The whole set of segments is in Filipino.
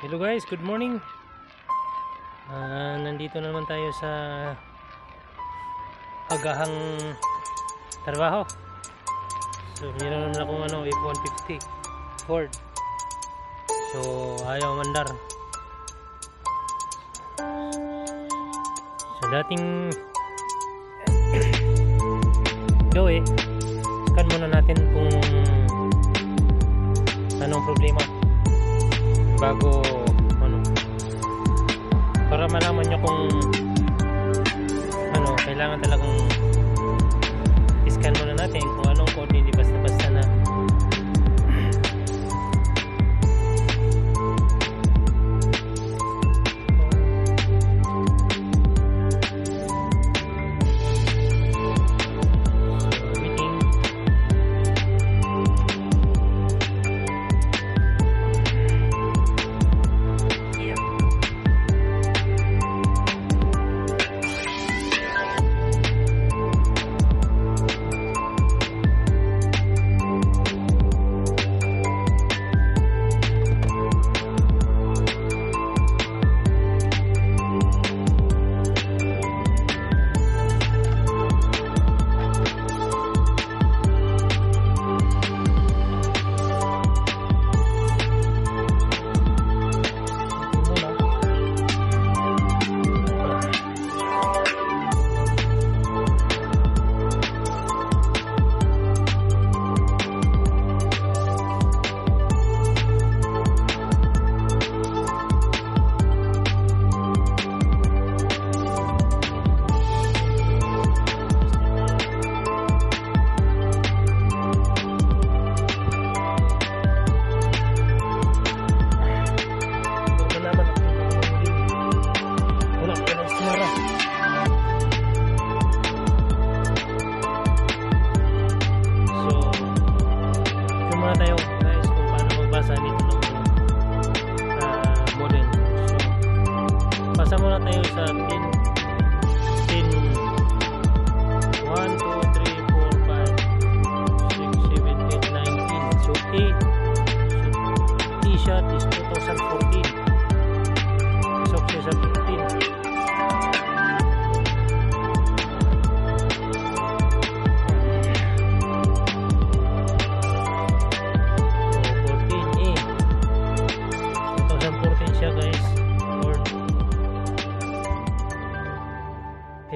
Hello guys, good morning. Nandito naman tayo sa agahang trabaho. So meron naman akong F-150 Ford. So ayaw mandar. So dating gawin, scan muna natin kung anong problema bago para malaman nyo kung kailangan talagang iscan muna natin kung anong code, hindi basta-basta na tayo guys kung paano magbasa nito ng model. So basa muna tayo sa 10 1, 2, 3, 4, 5, 6, 7, 8, 19. So 8. So T-shot is 2014. So siya sa 15.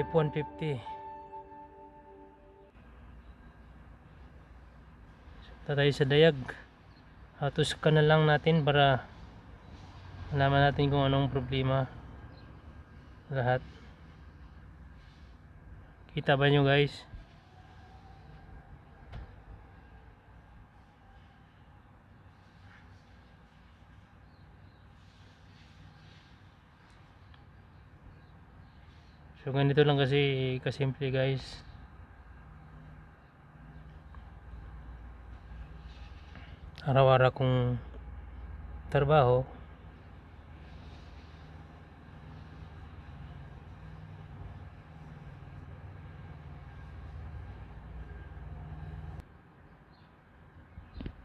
F-150. So tayo sa dayag. Hatos ka na lang natin para malaman natin kung anong problema lahat. Kita ba nyo guys? So ganito lang kasi kasimple guys. Araw-araw kong trabaho.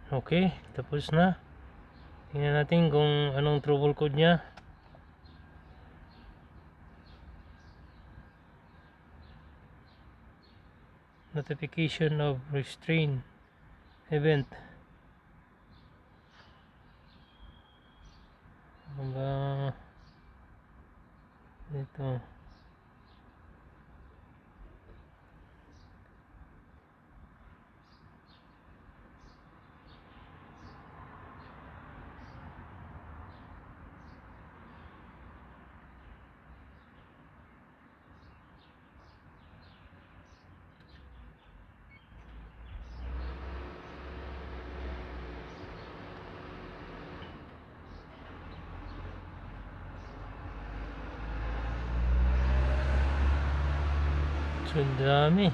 Okay, tapos na. Tingnan natin kung anong trouble code niya. Notification of restraint event. Hanggang dito. So dami.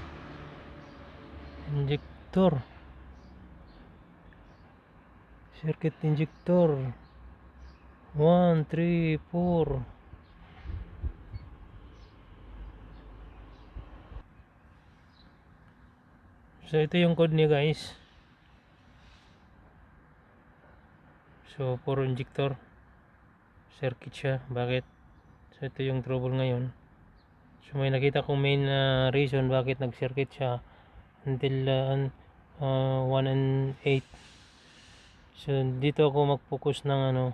Injector. Circuit injector. 1, 3, 4. So ito yung code niya guys. So puro injector. circuit siya. Bakit? So ito yung trouble ngayon. So may nakita kong main reason bakit nag-circuit siya until 1 and 8. So dito ako mag-focus ng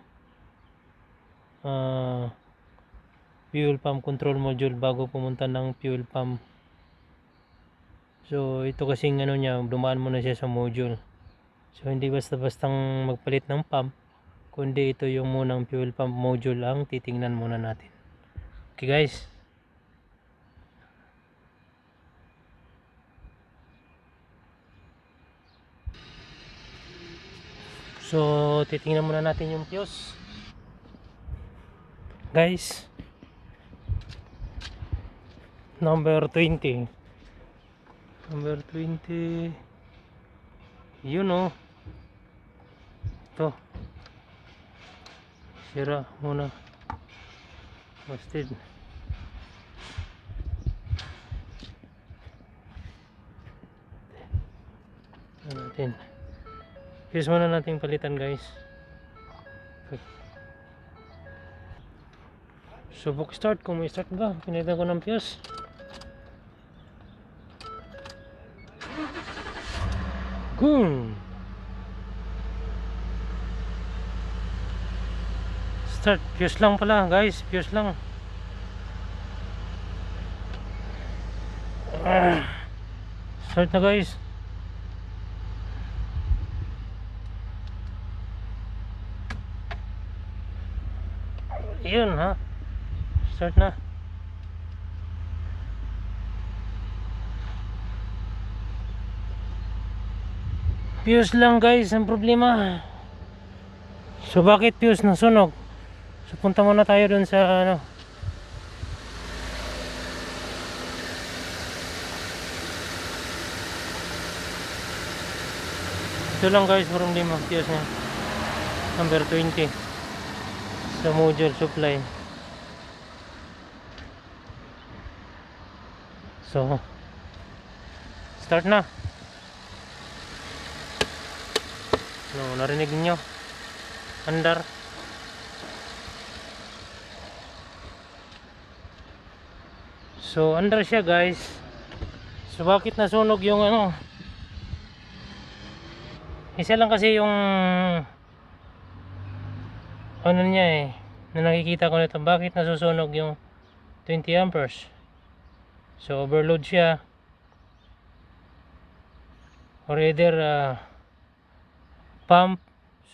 fuel pump control module bago pumunta ng fuel pump. So ito kasing niya, dumaan muna siya sa module. So hindi basta-bastang magpalit ng pump, kundi ito yung munang fuel pump module ang titingnan muna natin. Okay guys. So titingnan muna natin yung fuse. Guys, number 20. Number 20. Yun ito. Sira muna. Busted. Natin. Fuse muna natin palitan guys. Subok start. Kung may start ba, pinitan ko ng fuse. Boom! Start. Fuse lang pala guys. Fuse lang. Start na guys. Yun ha. Start na. Fuse lang guys ang problema. So bakit fuse nasunog? So punta muna tayo dun sa ito lang guys problema. Fuse niya number 20 sa module supply. So start na. Narinig niyo andar. So andar siya guys. So bakit nasunog yung isa lang kasi yung niya na nakikita ko nito, bakit nasusunog yung 20 amperes. So overload siya or either pump.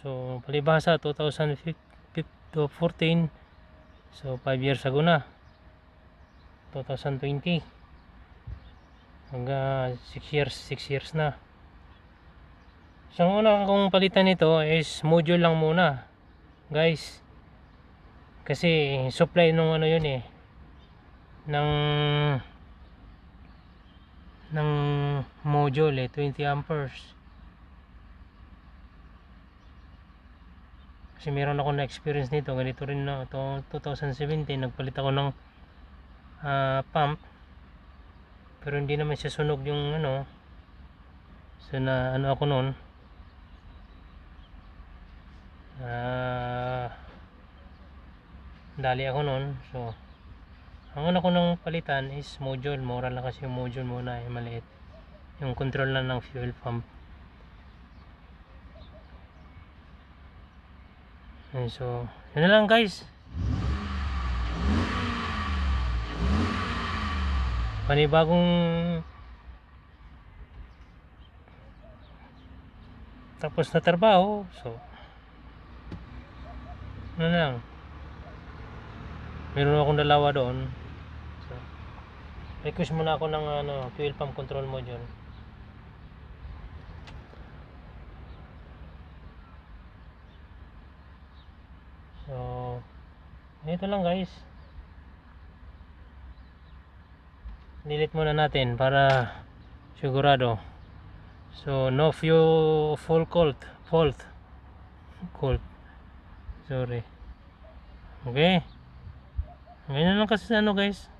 So palibhasa 2014, so 5 years ago na, 2020 hanggang 6 years na. So ang una kong palitan nito is module lang muna guys, kasi supply nung yun ng module 20 amperes. Kasi meron ako na experience nito, ganito rin na 2017 nagpalit ako ng pump, pero hindi naman siya sunog yung so na ako noon, dali ako noon. So ang una ko nang palitan is module. Mura lang kasi yung module muna maliit, yung control lang ng fuel pump. And so yun na lang guys. Panibagong tapos na trabaho. So ano lang, meron akong dalawa doon. So request muna ako ng fuel pump control module. So ito lang guys, delete muna natin para sigurado. So no fuel fault. Sorry. Okay. Ngayon lang kasi guys,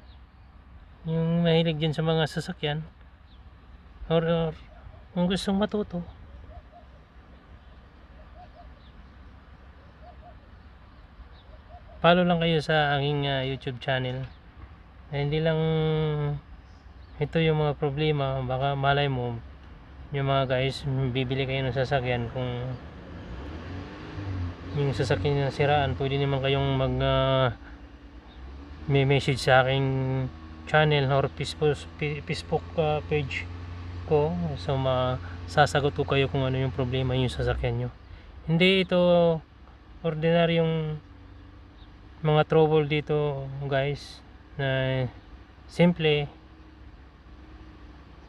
yung mahilig din sa mga sasakyan or kung gustong matuto, follow lang kayo sa aking YouTube channel. Hindi lang ito yung mga problema, baka malay mo yung mga guys bibili kayo ng sasakyan, kung yung sasakyan na siraan, pwede naman kayong may message sa aking channel or Facebook page ko, so sasagot ko kayo kung ano yung problema yung sasakyan nyo. Hindi ito ordinaryong mga trouble dito guys, na simple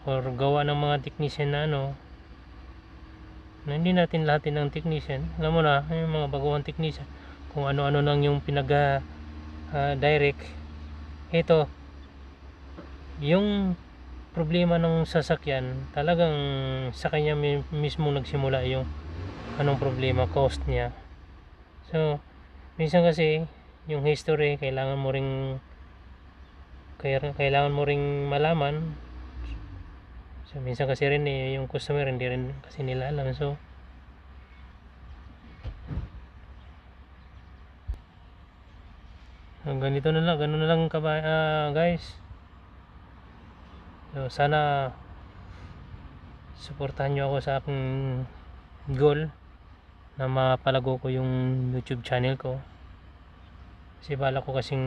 or gawa ng mga technician na na hindi natin lahatin ng technician. Alam mo na, yung mga baguhang technician, kung ano-ano lang yung direct. Ito, yung problema ng sasakyan, talagang sa kanya mismo nagsimula yung anong problema, cost niya. So, minsan kasi yung history kailangan mo ring malaman. So, minsan kasi rin yung customer hindi rin kasi nila alam. So, ganito na lang, ganun na lang guys. So, sana suportahan nyo ako sa aking goal na mapalago ko yung YouTube channel ko. Kasi bala ko kasing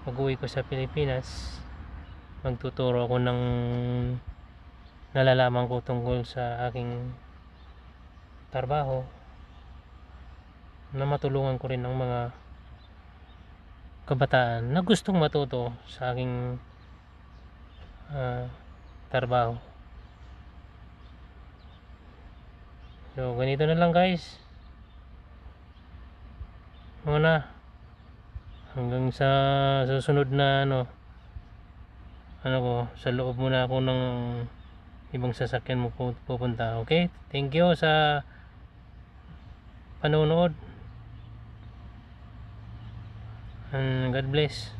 pag-uwi ko sa Pilipinas, magtuturo ako ng nalalaman ko tungkol sa aking trabaho, na matulungan ko rin ang mga kabataan na gustong matuto sa aking trabaho. So ganito na lang guys, muna hanggang sa susunod na ko, sa loob muna ako ng ibang sasakyan mo pupunta. Okay, thank you sa panonood and God bless.